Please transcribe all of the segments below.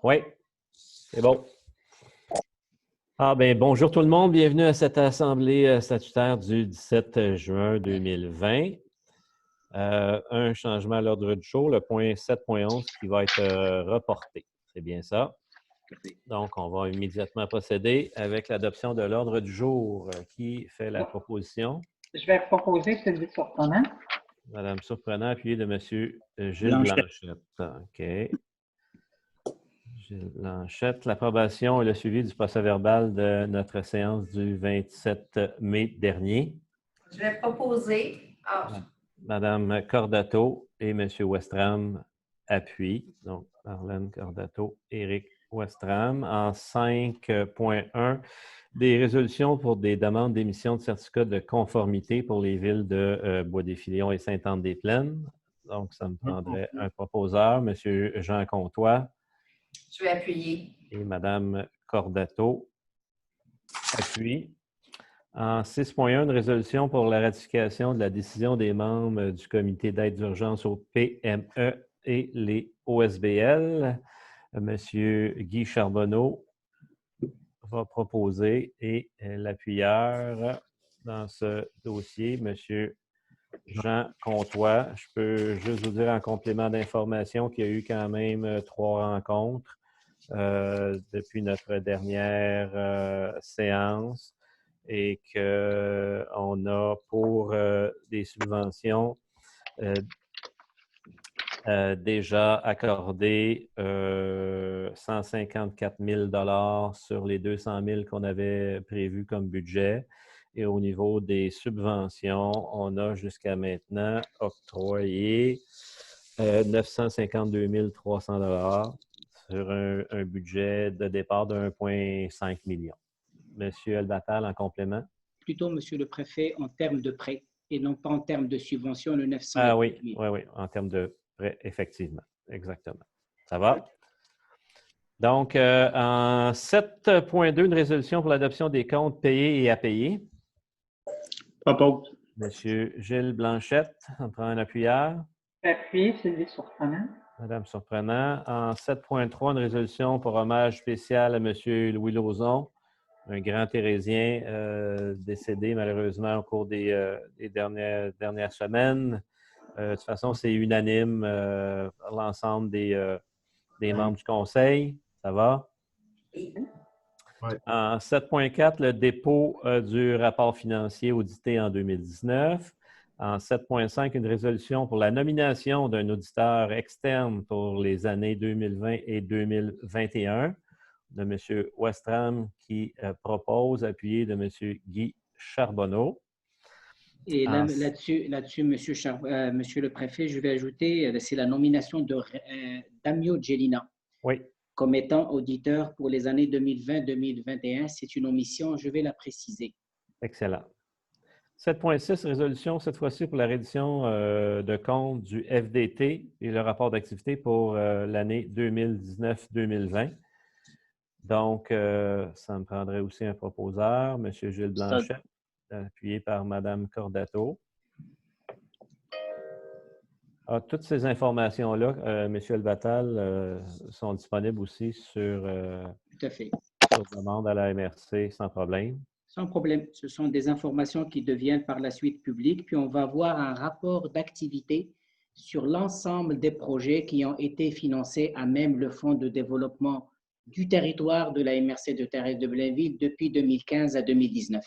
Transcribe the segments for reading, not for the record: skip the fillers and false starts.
Oui, c'est bon. Bonjour tout le monde, bienvenue à cette assemblée statutaire du 17 juin 2020. Un changement à l'ordre du jour, le point 7.11 qui va être reporté. C'est bien ça. Donc, on va immédiatement procéder avec l'adoption de l'ordre du jour. Qui fait la proposition? Je vais proposer celui surprenant. Madame Surprenant, appuyé de M. Gilles Blanchette. OK. Gilles Blanchette, l'approbation et le suivi du procès-verbal de notre séance du 27 mai dernier. Je vais proposer. Madame Cordato et M. Westram appuient. Donc, Marlène Cordato, Éric Westram. En 5.1, des résolutions pour des demandes d'émission de certificats de conformité pour les villes de Bois-des-Filions et Sainte-Anne-des-Plaines. Donc, ça me prendrait un proposeur, M. Jean Comtois. Je vais appuyer. Et Mme Cordato appuie. En 6.1, une résolution pour la ratification de la décision des membres du comité d'aide d'urgence au PME et les OSBL. M. Guy Charbonneau va proposer et l'appuyeur dans ce dossier, M. Jean Comtois. Je peux juste vous dire en complément d'information qu'il y a eu quand même 3 rencontres depuis notre dernière séance et qu'on a pour des subventions déjà accordé 154 000 sur les 200 000 qu'on avait prévus comme budget. Et au niveau des subventions, on a jusqu'à maintenant octroyé 952 300 sur un budget de départ de 1,5 million. Monsieur Elbatal, en complément? Plutôt, Monsieur le Préfet, en termes de prêt et non pas en termes de subvention, le 900 000. Ah oui, oui, en termes de prêt, effectivement. Exactement. Ça va? Donc, en 7.2, une résolution pour l'adoption des comptes payés et à payer. Propose. Monsieur Gilles Blanchette, on prend un appuyeur. Appuyer celui surprenant. Madame Surprenant. En 7.3, une résolution pour hommage spécial à Monsieur Louis Lauzon, un grand Thérésien décédé malheureusement au cours des dernières semaines. De toute façon, c'est unanime l'ensemble des membres du Conseil. Ça va? Oui. En 7.4, le dépôt du rapport financier audité en 2019. En 7.5, une résolution pour la nomination d'un auditeur externe pour les années 2020 et 2021 de M. Westram qui propose, appuyé de M. Guy Charbonneau. Et là-dessus, Monsieur le Préfet, je vais ajouter, c'est la nomination de Damio Gelina comme étant auditeur pour les années 2020-2021. C'est une omission, je vais la préciser. Excellent. 7.6, résolution, cette fois-ci pour la reddition de compte du FDT et le rapport d'activité pour l'année 2019-2020. Donc, ça me prendrait aussi un proposeur, M. Gilles Blanchet, appuyé par Mme Cordato. Toutes ces informations-là, M. Elbatal, sont disponibles aussi sur, tout à fait. sur demande à la MRC sans problème. Sans problème. Ce sont des informations qui deviennent par la suite publiques, puis on va avoir un rapport d'activité sur l'ensemble des projets qui ont été financés à même le Fonds de développement du territoire de la MRC de Thérèse de Blainville depuis 2015 à 2019.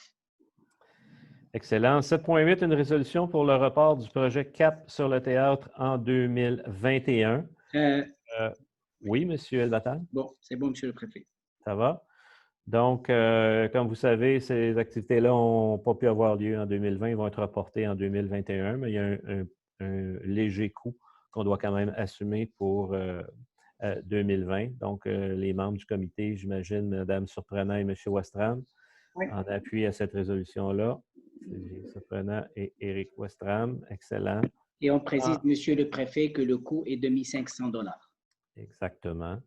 Excellent. 7.8, une résolution pour le report du projet CAP sur le théâtre en 2021. Oui, M. Elbatal? Bon, c'est bon, M. le Préfet. Ça va? Donc, comme vous savez, ces activités-là n'ont pas pu avoir lieu en 2020. Ils vont être reportées en 2021, mais il y a un léger coût qu'on doit quand même assumer pour 2020. Donc, les membres du comité, j'imagine, Mme Surprenant et M. Westram, en appui à cette résolution-là. Surprenant et Éric Westram. Excellent. Et on précise, Monsieur le Préfet, que le coût est de 1 500 $. Exactement.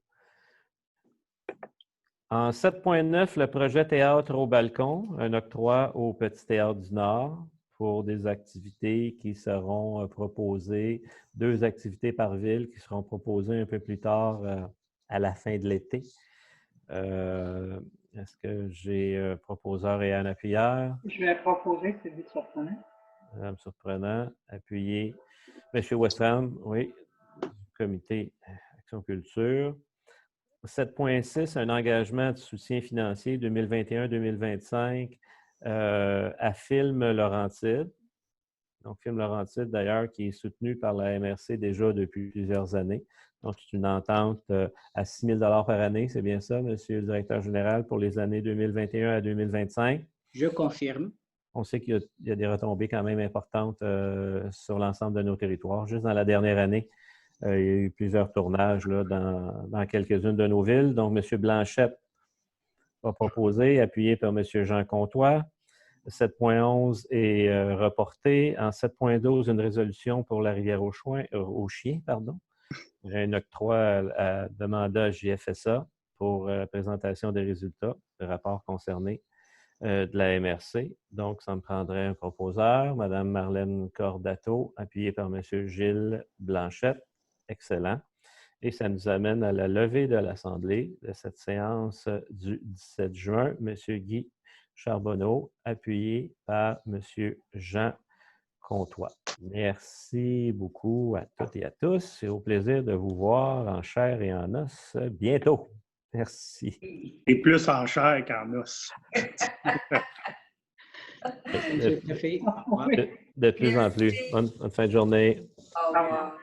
En 7.9, le projet Théâtre au balcon, un octroi au Petit Théâtre du Nord pour des activités qui seront proposées, 2 activités par ville qui seront proposées un peu plus tard à la fin de l'été. Est-ce que j'ai proposeur et un appuyeur? Je vais proposer Sylvie Surprenant. Madame Surprenant, appuyé. Monsieur Westram, oui, comité Action Culture. 7.6, un engagement de soutien financier 2021-2025 à Film Laurentide. Donc, Film Laurentide, d'ailleurs, qui est soutenu par la MRC déjà depuis plusieurs années. Donc, c'est une entente à 6 000 par année. C'est bien ça, Monsieur le Directeur général, pour les années 2021 à 2025? Je confirme. On sait qu'il y a des retombées quand même importantes sur l'ensemble de nos territoires. Juste dans la dernière année, il y a eu plusieurs tournages là, dans quelques-unes de nos villes. Donc, M. Blanchette va proposer, appuyé par M. Jean Comtois. 7.11 est reporté. En 7.12, une résolution pour la rivière aux Chiens, pardon. Un octroi à demander à JFSA pour la présentation des résultats, le rapport concerné de la MRC. Donc, ça me prendrait un proposeur, Mme Marlène Cordato, appuyée par M. Gilles Blanchette. Excellent. Et ça nous amène à la levée de l'Assemblée de cette séance du 17 juin. M. Guy Charbonneau, appuyé par M. Jean Comtois. Merci beaucoup à toutes et à tous. C'est au plaisir de vous voir en chair et en os bientôt. Merci. Et plus en chair qu'en os. Monsieur le préfet. De plus en plus. Bonne fin de journée. Au revoir.